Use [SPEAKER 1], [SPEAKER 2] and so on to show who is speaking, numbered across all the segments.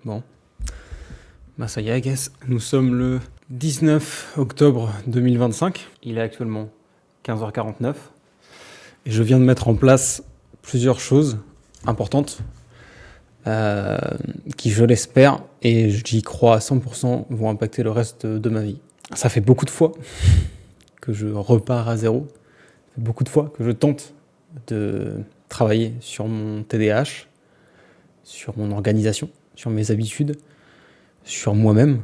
[SPEAKER 1] Bon, bah ça y est, I guess. Nous sommes le 19 octobre 2025. Il est actuellement 15h49. Et je viens de mettre en place plusieurs choses importantes qui, je l'espère, et j'y crois à 100%, vont impacter le reste de ma vie. Ça fait beaucoup de fois que je repars à zéro. Ça fait beaucoup de fois que je tente de travailler sur mon TDAH, sur mon organisation, sur mes habitudes, sur moi-même,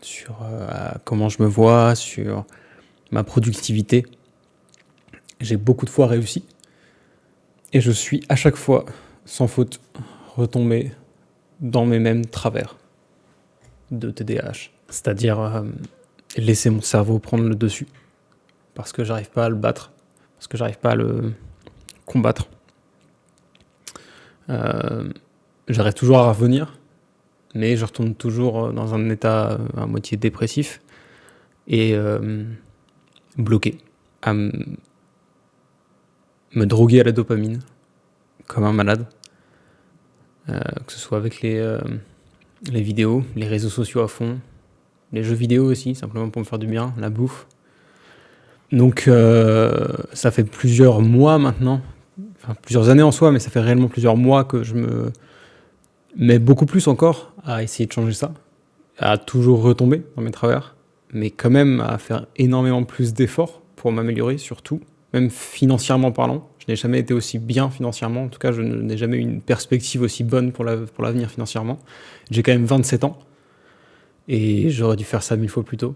[SPEAKER 1] sur comment je me vois, sur ma productivité. J'ai beaucoup de fois réussi et je suis à chaque fois, sans faute, retombé dans mes mêmes travers de TDAH. C'est-à-dire laisser mon cerveau prendre le dessus parce que j'arrive pas à le battre, parce que j'arrive pas à le combattre. J'arrive toujours à revenir, mais je retourne toujours dans un état à moitié dépressif et bloqué, à me droguer à la dopamine comme un malade, que ce soit avec les vidéos, les réseaux sociaux à fond, les jeux vidéo aussi, simplement pour me faire du bien, la bouffe. Donc ça fait plusieurs mois maintenant, enfin plusieurs années en soi, mais ça fait réellement plusieurs mois que je me mets beaucoup plus encore à essayer de changer ça, à toujours retomber dans mes travers, mais quand même à faire énormément plus d'efforts pour m'améliorer, surtout, même financièrement parlant. Je n'ai jamais été aussi bien financièrement, en tout cas je n'ai jamais eu une perspective aussi bonne pour l'avenir financièrement. J'ai quand même 27 ans, et j'aurais dû faire ça 1000 fois plus tôt.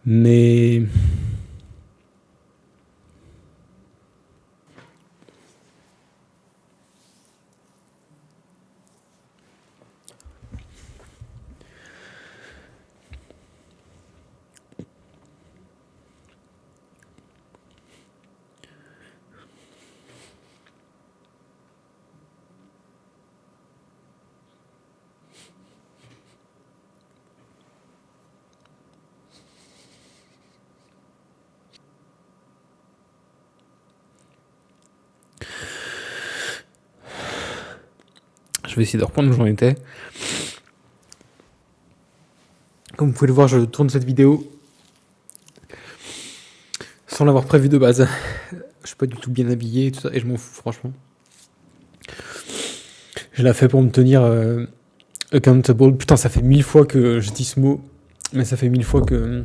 [SPEAKER 1] Mais je vais essayer de reprendre où j'en étais. Comme vous pouvez le voir, je tourne cette vidéo sans l'avoir prévu de base. Je suis pas du tout bien habillé et tout ça, et je m'en fous franchement. Je l'ai fait pour me tenir accountable. Putain, ça fait 1000 fois que je dis ce mot, mais ça fait 1000 fois que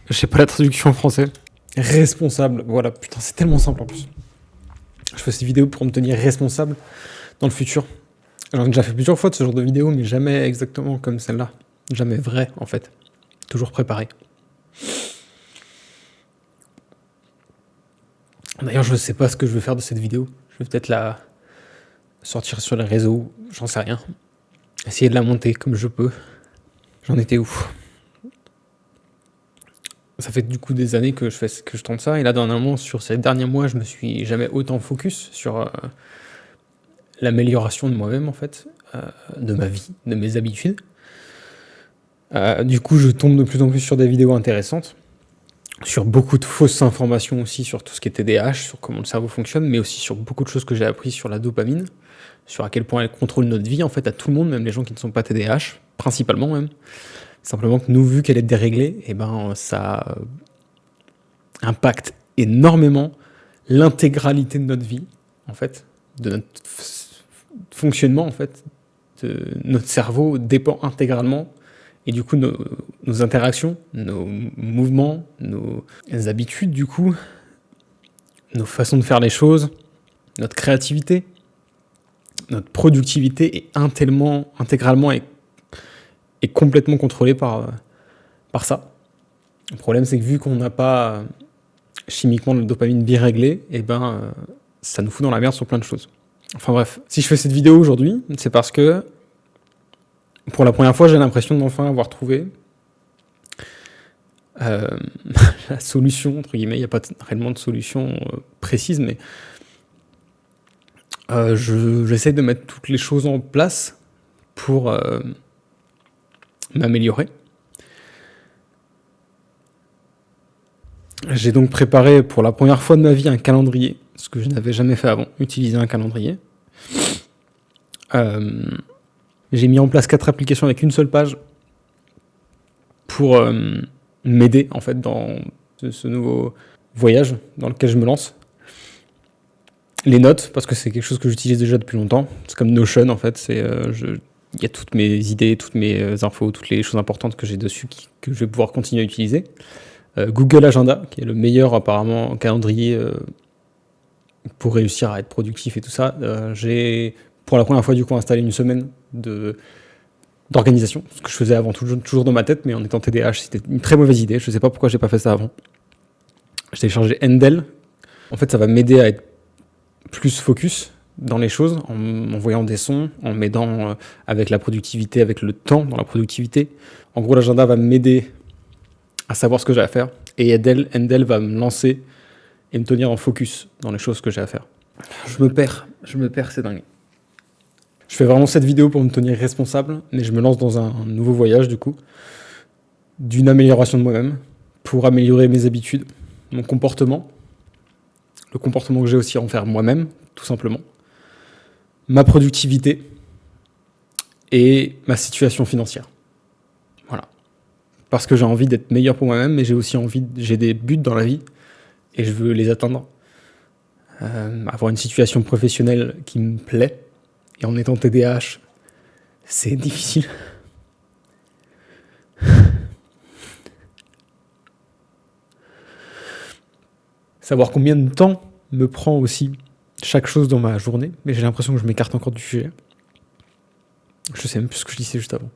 [SPEAKER 1] je sais pas la traduction en français. Responsable, voilà, putain, c'est tellement simple en plus. Je fais cette vidéo pour me tenir responsable dans le futur. J'en ai déjà fait plusieurs fois de ce genre de vidéo, mais jamais exactement comme celle-là. Jamais vrai, en fait. Toujours préparé. D'ailleurs, je sais pas ce que je veux faire de cette vidéo. Je vais peut-être la sortir sur les réseaux, j'en sais rien. Essayer de la monter comme je peux. J'en étais où ? Ça fait du coup des années que je tente ça, et là, dernièrement, sur ces derniers mois, je me suis jamais autant focus sur l'amélioration de moi-même, en fait, de ma vie, de mes habitudes. Du coup, je tombe de plus en plus sur des vidéos intéressantes, sur beaucoup de fausses informations aussi, sur tout ce qui est TDAH, sur comment le cerveau fonctionne, mais aussi sur beaucoup de choses que j'ai appris sur la dopamine, sur à quel point elle contrôle notre vie, en fait, à tout le monde, même les gens qui ne sont pas TDAH, principalement même. Simplement que nous, vu qu'elle est déréglée, eh ben, ça impacte énormément l'intégralité de notre vie, en fait, de notre fonctionnement, en fait. Notre cerveau dépend intégralement, et du coup, nos interactions, nos mouvements, nos habitudes, du coup, nos façons de faire les choses, notre créativité, notre productivité est intégralement et complètement contrôlée par ça. Le problème, c'est que vu qu'on n'a pas chimiquement de la dopamine bien réglée, et ben, ça nous fout dans la merde sur plein de choses. Enfin bref, si je fais cette vidéo aujourd'hui, c'est parce que pour la première fois, j'ai l'impression d'enfin avoir trouvé la solution, entre guillemets. Il n'y a pas réellement de solution précise, mais j'essaie de mettre toutes les choses en place pour m'améliorer. J'ai donc préparé pour la première fois de ma vie un calendrier, ce que je n'avais jamais fait avant, utiliser un calendrier. J'ai mis en place 4 applications avec une seule page pour m'aider en fait dans ce nouveau voyage dans lequel je me lance. Les notes, parce que c'est quelque chose que j'utilise déjà depuis longtemps. C'est comme Notion en fait. Il y a toutes mes idées, toutes mes infos, toutes les choses importantes que j'ai dessus que je vais pouvoir continuer à utiliser. Google Agenda, qui est le meilleur apparemment calendrier pour réussir à être productif et tout ça. J'ai pour la première fois du coup installé une semaine d'organisation, ce que je faisais avant toujours dans ma tête, mais en étant TDAH, c'était une très mauvaise idée. Je sais pas pourquoi j'ai pas fait ça avant. J'ai téléchargé Endel. En fait, ça va m'aider à être plus focus dans les choses, en voyant des sons, en m'aidant avec la productivité, avec le temps dans la productivité. En gros, l'agenda va m'aider à savoir ce que j'ai à faire. Et Endel va me lancer et me tenir en focus dans les choses que j'ai à faire. Je me perds, c'est dingue. Je fais vraiment cette vidéo pour me tenir responsable, mais je me lance dans un nouveau voyage du coup, d'une amélioration de moi-même, pour améliorer mes habitudes, mon comportement, le comportement que j'ai aussi envers moi-même, tout simplement, ma productivité et ma situation financière. Voilà. Parce que j'ai envie d'être meilleur pour moi-même, mais j'ai aussi j'ai des buts dans la vie et je veux les atteindre. Avoir une situation professionnelle qui me plaît, et en étant TDAH, c'est difficile. Savoir combien de temps me prend aussi chaque chose dans ma journée, mais j'ai l'impression que je m'écarte encore du sujet. Je sais même plus ce que je disais juste avant.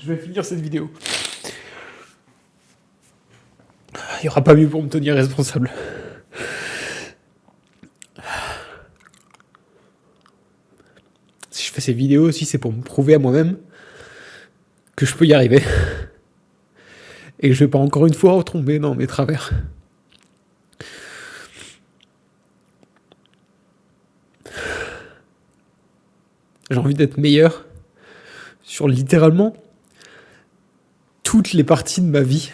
[SPEAKER 1] Je vais finir cette vidéo. Il n'y aura pas mieux pour me tenir responsable. Si je fais ces vidéos aussi, c'est pour me prouver à moi-même que je peux y arriver. Et que je vais pas encore une fois retomber dans mes travers. J'ai envie d'être meilleur sur littéralement toutes les parties de ma vie.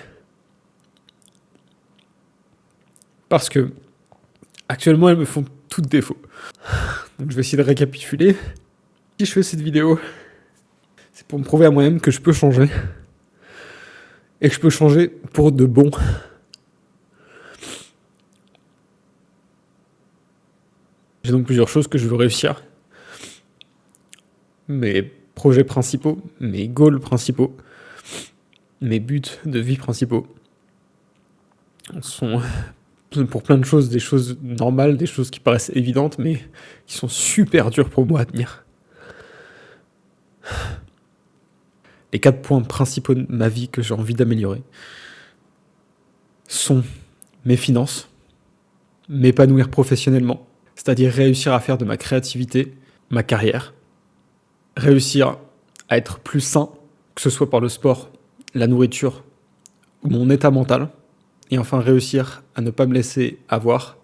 [SPEAKER 1] Parce que actuellement, elles me font toutes défaut. Donc je vais essayer de récapituler. Si je fais cette vidéo, c'est pour me prouver à moi-même que je peux changer. Et que je peux changer pour de bon. J'ai donc plusieurs choses que je veux réussir. Mes projets principaux, mes goals principaux, mes buts de vie principaux sont pour plein de choses, des choses normales, des choses qui paraissent évidentes, mais qui sont super dures pour moi à tenir. Les 4 points principaux de ma vie que j'ai envie d'améliorer sont mes finances, m'épanouir professionnellement, c'est-à-dire réussir à faire de ma créativité ma carrière, réussir à être plus sain, que ce soit par le sport, la nourriture ou mon état mental, et enfin réussir à ne pas me laisser avoir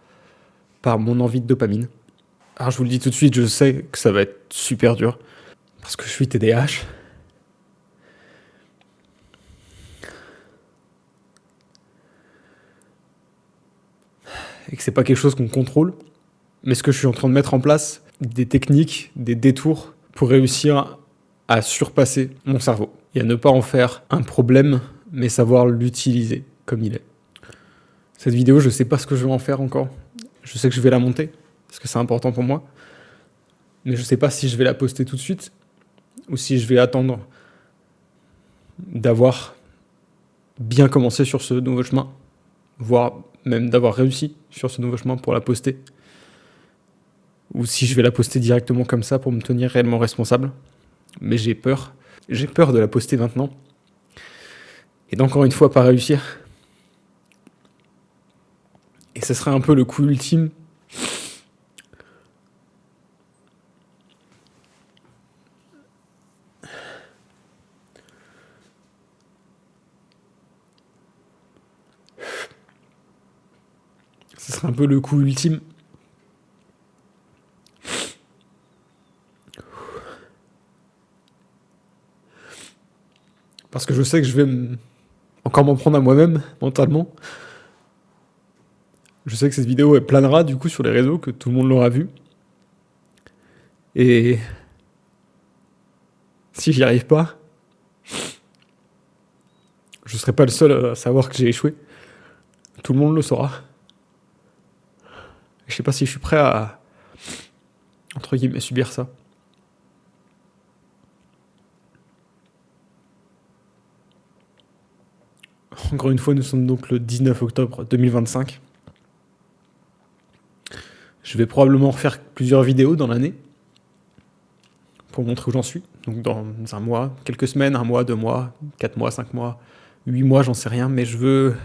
[SPEAKER 1] par mon envie de dopamine. Alors je vous le dis tout de suite, je sais que ça va être super dur, parce que je suis TDAH. Et que c'est pas quelque chose qu'on contrôle, mais ce que je suis en train de mettre en place, des techniques, des détours pour réussir à surpasser mon cerveau et à ne pas en faire un problème, mais savoir l'utiliser comme il est. Cette vidéo, je sais pas ce que je vais en faire encore. Je sais que je vais la monter, parce que c'est important pour moi, mais je sais pas si je vais la poster tout de suite, ou si je vais attendre d'avoir bien commencé sur ce nouveau chemin, voire même d'avoir réussi sur ce nouveau chemin pour la poster, ou si je vais la poster directement comme ça pour me tenir réellement responsable. Mais j'ai peur de la poster maintenant, et d'encore une fois pas réussir. Et ce serait un peu le coup ultime Ce serait un peu le coup ultime. Parce que je sais que je vais encore m'en prendre à moi-même, mentalement. Je sais que cette vidéo, elle planera du coup sur les réseaux, que tout le monde l'aura vue. Et si j'y arrive pas, je serai pas le seul à savoir que j'ai échoué. Tout le monde le saura. Je sais pas si je suis prêt à, entre guillemets, subir ça. Encore une fois, nous sommes donc le 19 octobre 2025. Je vais probablement refaire plusieurs vidéos dans l'année pour montrer où j'en suis. Donc dans un mois, quelques semaines, un mois, 2 mois, 4 mois, 5 mois, 8 mois, j'en sais rien, mais je veux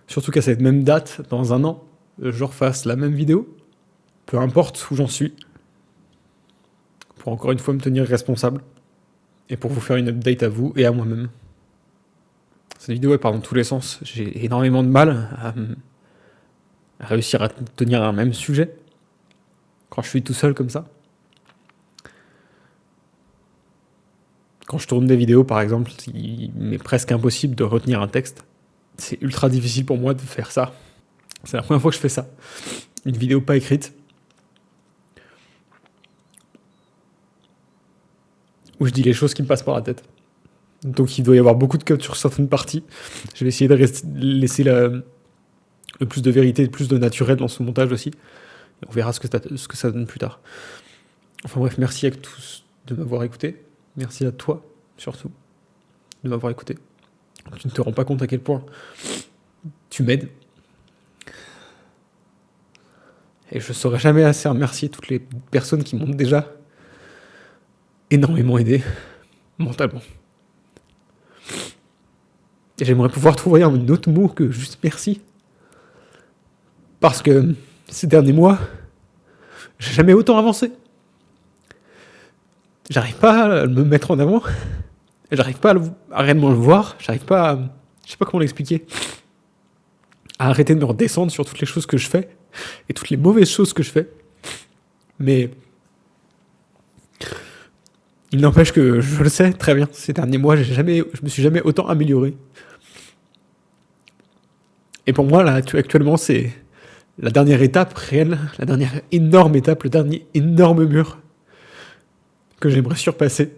[SPEAKER 1] surtout qu'à cette même date, dans un an, je refasse la même vidéo, peu importe où j'en suis, pour encore une fois me tenir responsable et pour vous faire une update à vous et à moi-même. Cette vidéo, elle part dans tous les sens. J'ai énormément de mal à réussir à tenir un même sujet quand je suis tout seul comme ça. Quand je tourne des vidéos, par exemple, il m'est presque impossible de retenir un texte. C'est ultra difficile pour moi de faire ça. C'est la première fois que je fais ça. Une vidéo pas écrite. Où je dis les choses qui me passent par la tête. Donc il doit y avoir beaucoup de cuts sur certaines parties. Je vais essayer de laisser le plus de vérité, le plus de naturel dans ce montage aussi. Et on verra ce que ça donne plus tard. Enfin bref, merci à tous de m'avoir écouté. Merci à toi, surtout, de m'avoir écouté. Tu ne te rends pas compte à quel point tu m'aides. Et je ne saurais jamais assez remercier toutes les personnes qui m'ont déjà énormément aidé, mentalement. Et j'aimerais pouvoir trouver un autre mot que juste merci. Parce que ces derniers mois, j'ai jamais autant avancé. J'arrive pas à me mettre en avant. J'arrive pas à réellement le voir. J'arrive pas à... Je sais pas comment l'expliquer. À arrêter de me redescendre sur toutes les choses que je fais. Et toutes les mauvaises choses que je fais. Mais... il n'empêche que je le sais très bien. Ces derniers mois, je me suis jamais autant amélioré. Et pour moi, là, actuellement, c'est la dernière étape réelle, la dernière énorme étape, le dernier énorme mur que j'aimerais surpasser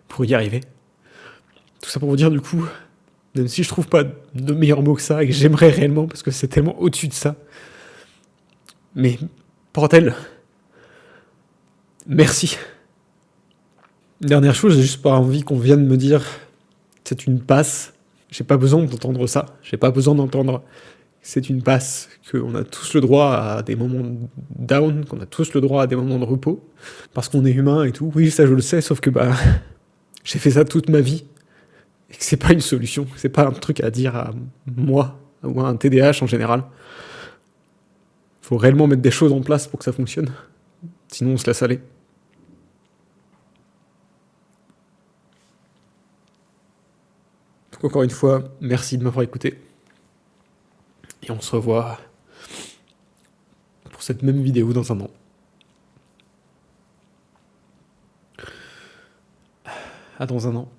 [SPEAKER 1] pour y arriver. Tout ça pour vous dire, du coup, même si je trouve pas de meilleurs mots que ça, et que j'aimerais réellement, parce que c'est tellement au-dessus de ça, mais, bordel, merci. Dernière chose, j'ai juste pas envie qu'on vienne me dire c'est une passe. J'ai pas besoin d'entendre ça. J'ai pas besoin d'entendre c'est une passe, qu'on a tous le droit à des moments down, qu'on a tous le droit à des moments de repos, parce qu'on est humain et tout. Oui, ça je le sais, sauf que j'ai fait ça toute ma vie, et que c'est pas une solution, c'est pas un truc à dire à moi, ou à un TDAH en général. Faut réellement mettre des choses en place pour que ça fonctionne, sinon on se laisse aller. Donc encore une fois, merci de m'avoir écouté. Et on se revoit pour cette même vidéo dans un an. À dans un an.